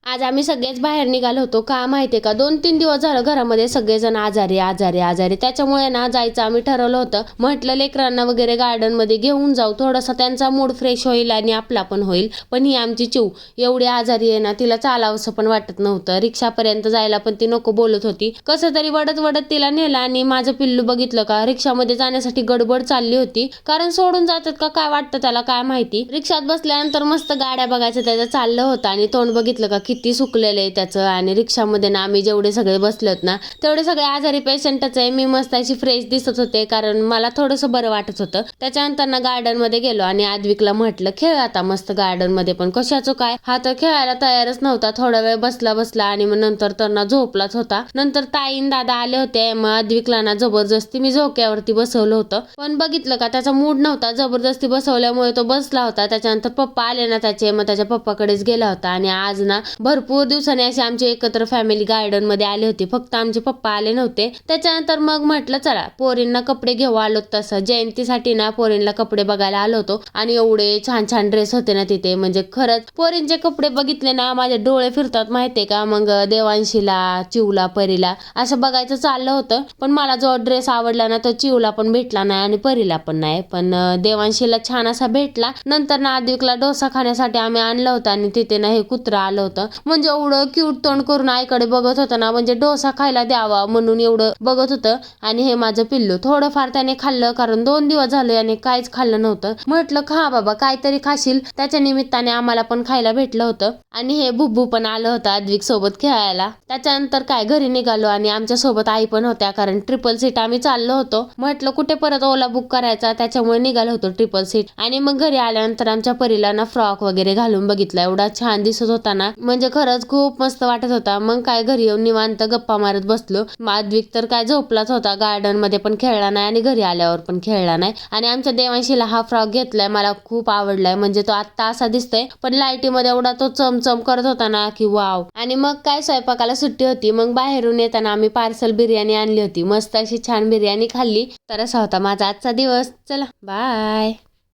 आज आम्ही सगळेच बाहेर निघालो होतो. का माहितीये का, 2-3 दिवस झालं घरामध्ये सगळेजण आजारी आजारी आजारी. त्याच्यामुळे ना जायचं आम्ही ठरवलं होतं. म्हटलं लेकरांना वगैरे गार्डन मध्ये घेऊन जाऊ, थोडासा त्यांचा मूड फ्रेश होईल आणि आपला पण होईल. पण ही आमची चिव एवढी आजारी आहे ना, तिला चालावंसं पण वाटत नव्हतं. रिक्षापर्यंत जायला पण ती नको बोलत होती. कसं तरी वडत वडत तिला नेलं आणि माझं पिल्लू बघितलं का, रिक्षामध्ये जाण्यासाठी गडबड चालली होती. कारण सोडून जातात का काय वाटतं त्याला काय माहिती. रिक्षात बसल्यानंतर मस्त गाड्या बघायचं त्याचं चाललं होतं आणि तोंड बघितलं का किती सुकलेलं आहे त्याचं. आणि रिक्षामध्ये ना आम्ही जेवढे सगळे बसलोत ना, तेवढे सगळे आजारी पेशंटच आहे. मी मस्त अशी फ्रेश दिसत होते कारण मला थोडंसं बरं वाटत होतं. त्याच्यानंतर ना गार्डन मध्ये गेलो आणि आद्विकला म्हटलं खेळ आता मस्त गार्डन मध्ये. पण कशाचं काय, हा तर खेळायला तयारच नव्हता. थोडा वेळ बसला आणि मग नंतर तर ना झोपलाच होता. नंतर ताईन दादा आले होते. मग आद्विकला ना जबरदस्ती मी झोक्यावरती बसवलं होतं. पण बघितलं का त्याचा मूड नव्हता. जबरदस्ती बसवल्यामुळे तो बसला होता. त्याच्यानंतर पप्पा आले ना त्याचे, मग त्याच्या पप्पाकडेच गेला होता. आणि आज ना भरपूर दिवसांनी अशी आमची एकत्र फॅमिली गार्डन मध्ये आली होती. फक्त आमचे पप्पा आले नव्हते. त्याच्यानंतर मग म्हटलं चला पोरींना कपडे घेऊ आलो. तसं जयंतीसाठी ना पोरींना कपडे बघायला आलो होतो. आणि एवढे छान छान ड्रेस होते ना तिथे, म्हणजे खरंच पोरींचे कपडे बघितले ना माझे डोळे फिरतात माहितीये का. मग देवांशीला, चिवला, परीला असं बघायचं चाललं होतं. पण मला जो ड्रेस आवडला ना तो चिवला पण भेटला नाही आणि परीला पण नाही. पण देवांशीला छान असा भेटला. नंतर ना आद्विकला डोसा खाण्यासाठी आम्ही आणलं होतं आणि तिथे ना हे कुत्रं आलं होतं. म्हणजे एवढं क्यूट तोंड करून आईकडे बघत होतं ना, म्हणजे डोसा खायला द्यावा म्हणून एवढं बघत होतं. आणि हे माझं पिल्लू थोडंफार त्याने खाल्लं, कारण 2 दिवस झाले आणि काहीच खाल्लं नव्हतं. म्हटलं खा बाबा काहीतरी खाशील. त्याच्या निमित्ताने आम्हाला पण खायला भेटलं होतं. आणि हे बुब्बू पण आलं होतं आद्विक सोबत खेळायला. त्याच्यानंतर काय घरी निघालो आणि आमच्या सोबत आई पण होत्या, कारण ट्रिपल सीट आम्ही चाललो होतो. म्हटलं कुठे परत ओला बुक करायचा, त्याच्यामुळे निघालो होतो ट्रिपल सीट. आणि मग घरी आल्यानंतर आमच्या परीला ना फ्रॉक वगैरे घालून बघितला. एवढा छान दिसत होता ना, म्हणजे खरंच खूप मस्त वाटत होता. मग काय घरी येऊन निवांत गप्पा मारत बसलो. आद्विक तर काय झोपलाच होता. गार्डन मध्ये पण खेळला नाही आणि घरी आल्यावर पण खेळला नाही. आणि आमच्या देवांशीला हा फ्रॉक घेतलाय, मला खूप आवडलाय. म्हणजे तो आत्ता असा दिसतोय पण लाईटीमध्ये एवढा तो चमचम करत होता ना की वाव. आणि मग काय स्वयंपाकाला सुट्टी होती. मग बाहेरून येताना आम्ही पार्सल बिर्याणी आणली होती. मस्त अशी छान बिर्याणी खाल्ली. तर असा होता माझा आजचा दिवस. चला बाय.